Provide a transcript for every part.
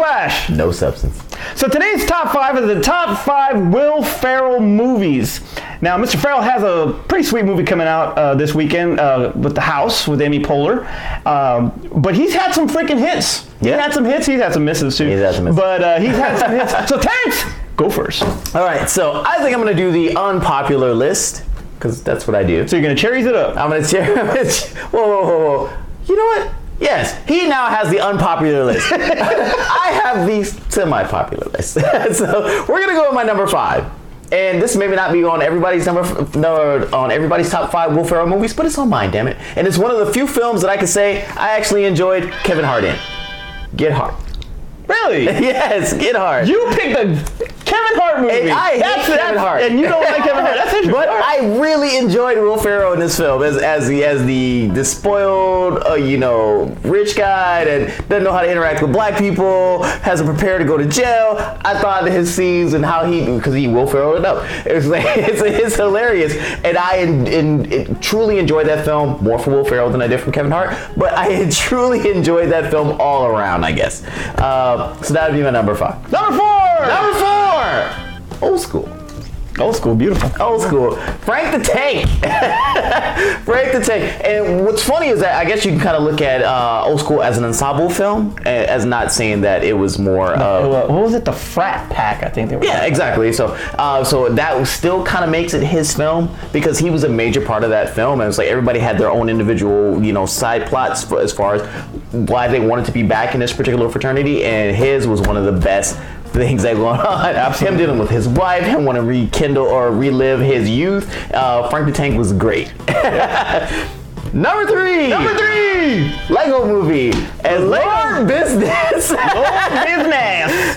flash. No substance. So today's top 5 is the top 5 Will Ferrell movies. Now, Mr. Ferrell has a pretty sweet movie coming out this weekend with The House with Amy Poehler. But he's had some freaking hits. Yeah. He's had some hits. He's had some misses too. He's had some misses. But he's had some hits. So Terrence, go first. All right, so I think I'm going to do the unpopular list because that's what I do. So you're going to cherries it up. I'm going to whoa. You know what? Yes, he now has the unpopular list. I have the semi-popular list. So we're going to go with my number 5. And this may not be on everybody's on everybody's top 5 Will Ferrell movies, but it's on mine, damn it. And it's one of the few films that I can say I actually enjoyed Kevin Hart in. Get Hard. Really? Yes, Get Hard. You picked a Kevin Hart movie. And I hate Kevin Hart. And you don't like Kevin Hart. That's interesting. But I really enjoyed Will Ferrell in this film as the spoiled, rich guy that doesn't know how to interact with black people, hasn't prepared to go to jail. I thought his scenes and how because he Will Ferrell it up. It's hilarious, and I truly enjoyed that film more for Will Ferrell than I did for Kevin Hart. But I truly enjoyed that film all around, I guess. So that would be my number 5. Number 4. Number 4. Old school. Old school, beautiful. Old school. Frank the Tank. Frank the Tank. And what's funny is that I guess you can kind of look at Old School as an ensemble film, as not saying that it was more what was it? The Frat Pack, I think they were. Yeah, exactly. So that still kind of makes it his film because he was a major part of that film, and it's like everybody had their own individual, side plots as far as why they wanted to be back in this particular fraternity, and his was one of the best things that going on. Absolutely. Him dealing with his wife, him want to rekindle or relive his youth. Frank the Tank was great. Number 3. Lego Movie. And Lord Business.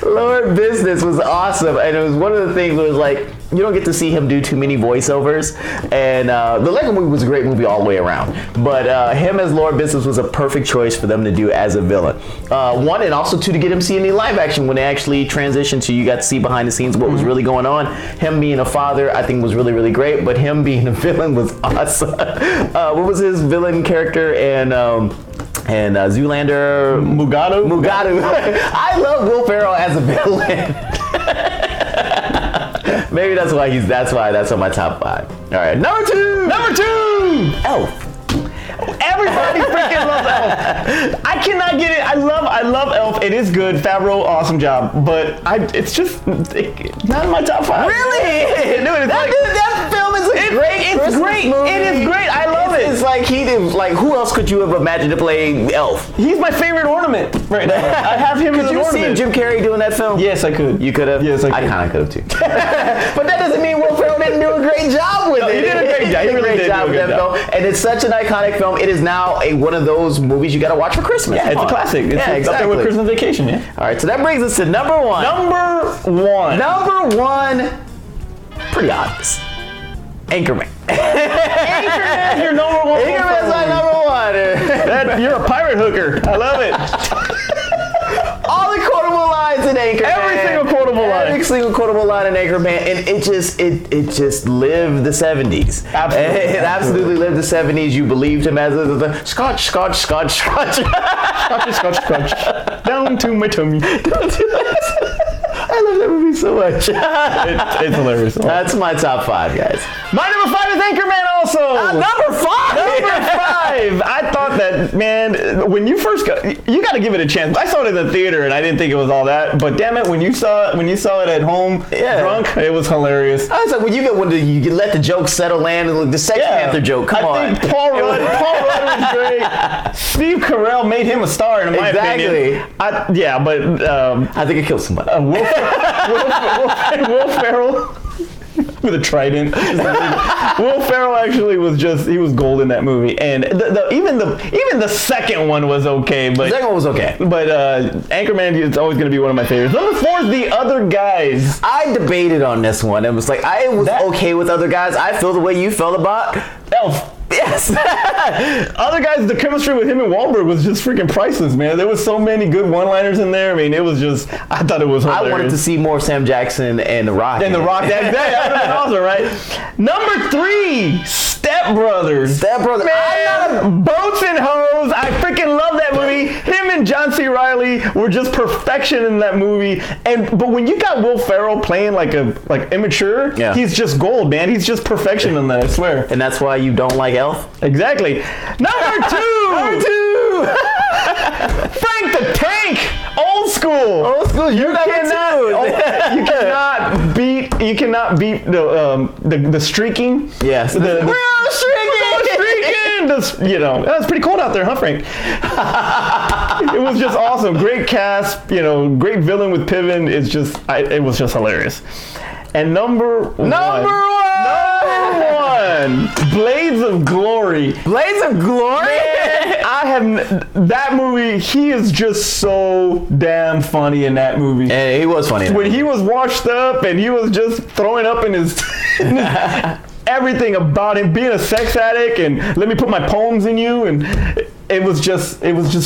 Lord Business was awesome. And it was one of the things where it was like, you don't get to see him do too many voiceovers. And the Lego Movie was a great movie all the way around. But him as Lord Business was a perfect choice for them to do as a villain. 1, and also 2, to get him seeing the live action when they actually transitioned to you got to see behind the scenes what was really going on. Him being a father, I think, was really, really great. But him being a villain was awesome. What was his villain character? And Zoolander Mugatu. I love Will Ferrell as a villain. Maybe that's on my top 5. All right, number 2. Elf. Everybody freaking loves Elf. I cannot get it. I love Elf. It is good. Favreau, awesome job. But it's just not in my top 5. Really? Dude, that film is great. It's great. Movie. It is great. I love it. It's like who else could you have imagined to play Elf? He's my favorite ornament right now. I have him as an ornament. Could you see Jim Carrey doing that film? Yes, I could. You could have? Yes, I could. I kind of could have too. But that doesn't mean Will Ferrell didn't do a great job with it. He did a great job. He did a great job with that film. And it's such an iconic film. It is now one of those movies you got to watch for Christmas. Yeah, it's a classic. It's exactly. up there with Christmas Vacation, yeah. All right, so that brings us to number 1. Number 1, pretty obvious. Anchorman. Anchorman, your number 1. Anchorman's my number 1. You're a pirate hooker. I love it. All the quotable lines in Anchorman. Every single quotable line in Anchorman, and it just lived the 70s. Absolutely. It absolutely lived the 70s. You believed him as a scotch. Scotch. Down to my tummy. I love that movie so much. It's hilarious. That's my top 5, guys. My number 5 is Anchorman also. Number 5. I thought that, man, when you first you got to give it a chance. I saw it in the theater and I didn't think it was all that. But damn it, when you saw it at home, drunk, it was hilarious. I was like, when you let the joke settle in, the Sex Panther joke. Come on. I think Paul Rudd was great. Steve Carell made him a star, in my opinion. I think it killed somebody. Will Ferrell with a trident. Will Ferrell actually was gold in that movie, and even the second one was okay. But the second one was okay. But Anchorman is always going to be one of my favorites. Number 4 is The Other Guys. I debated on this one. It was like I was okay with Other Guys. I feel the way you felt about Elf. Yes. Other Guys, the chemistry with him and Wahlberg was just freaking priceless, man. There was so many good one-liners in there. I mean, it was just, I thought it was hilarious. I wanted to see more Sam Jackson and The Rock. And The Rock, that would have been awesome, right? Number 3, Step Brothers. Man, Boats and Hoes. I freaking love that movie. Him and and John C. Reilly were just perfection in that movie. But when you got Will Ferrell playing like immature, he's just gold, man. He's just perfection in that, I swear. And that's why you don't like Elf? Exactly. Number two. Number two. Frank the Tank. Old school. Old school. You cannot beat the streaking. Yes. We're all streaking. That was pretty cold out there, huh, Frank? It was just awesome. Great cast. Great villain with Piven. It was just hilarious. And number one. Blades of Glory. Blades of Glory? Man, that movie, he is just so damn funny in that movie. And he was funny. When he was washed up and he was just throwing up in his everything about him being a sex addict and let me put my poems in you, and it was just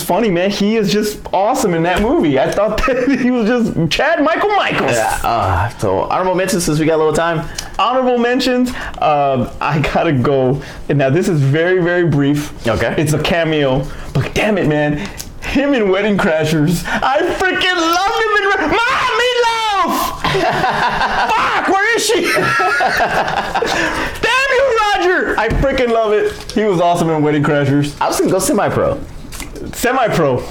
funny, man. He is just awesome in that movie. I thought that he was just Chad Michael Michaels. Yeah. So honorable mentions, since we got a little time. Honorable mentions. I gotta go. And now this is very, very brief. Okay. It's a cameo, but damn it, man. Him in Wedding Crashers. I freaking loved him in Meatloaf! Fuck, where is she? Damn you, Roger! I freaking love it. He was awesome in Wedding Crashers. I was gonna go semi-pro. Semi-pro.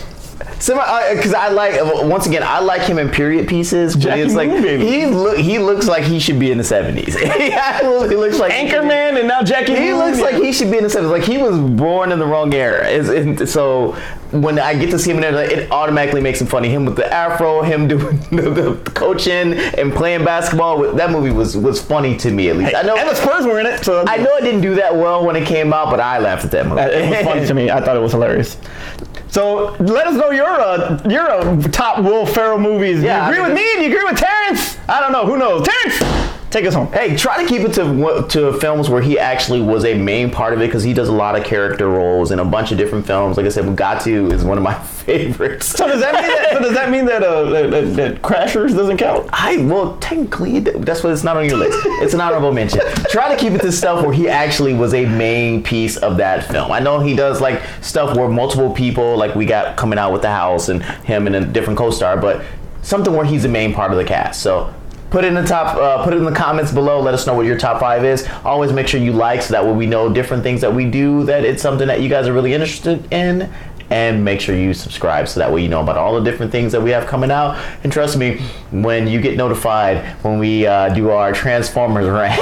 Because I like him in period pieces. But it's like he looks like he should be in the 70s. He looks like Anchorman, and now Jackie. He looks like he should be in the 70s. Like he was born in the wrong era. So when I get to see him in there, it automatically makes him funny. Him with the afro, him doing the coaching and playing basketball. That movie was funny to me, at least. I know, and the Spurs were in it. So I know it didn't do that well when it came out, but I laughed at that movie. It was funny to me. I thought it was hilarious. So let us know your top Will Ferrell movies. Yeah, do you agree with me? Do you agree with Terrence? I don't know. Who knows? Terrence, take us home. Hey, try to keep it to films where he actually was a main part of it, because he does a lot of character roles in a bunch of different films. Like I said, Mugatu is one of my favorites. So does that mean that that Crashers doesn't count? Well, technically, that's what it's not on your list. It's an honorable mention. Try to keep it to stuff where he actually was a main piece of that film. I know he does like stuff where multiple people, like we got coming out with the house and him and a different co-star, but something where he's a main part of the cast. So put it in the comments below. Let us know what your top 5 is. Always make sure you like, so that way we know different things that we do, that it's something that you guys are really interested in. And make sure you subscribe, so that way you know about all the different things that we have coming out. And trust me, when you get notified when we do our Transformers rant,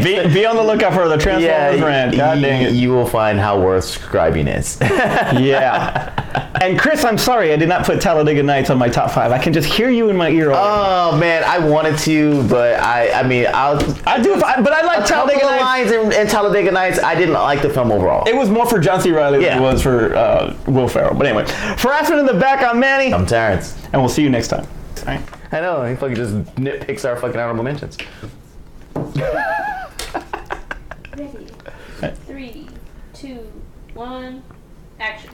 be on the lookout for the Transformers rant. God dang it. You will find how worth subscribing is. Yeah. And Chris, I'm sorry, I did not put Talladega Nights on my top 5. I can just hear you in my ear. Oh man, I wanted to, but I do. But I like Talladega Nights and Talladega Nights. I didn't like the film overall. It was more for John C. Reilly than it was for Will Ferrell. But anyway, for Aspen in the back, I'm Manny. I'm Terrence. And we'll see you next time. All right. I know, he fucking just nitpicks our fucking honorable mentions. Ready. 3, 2, 1, action.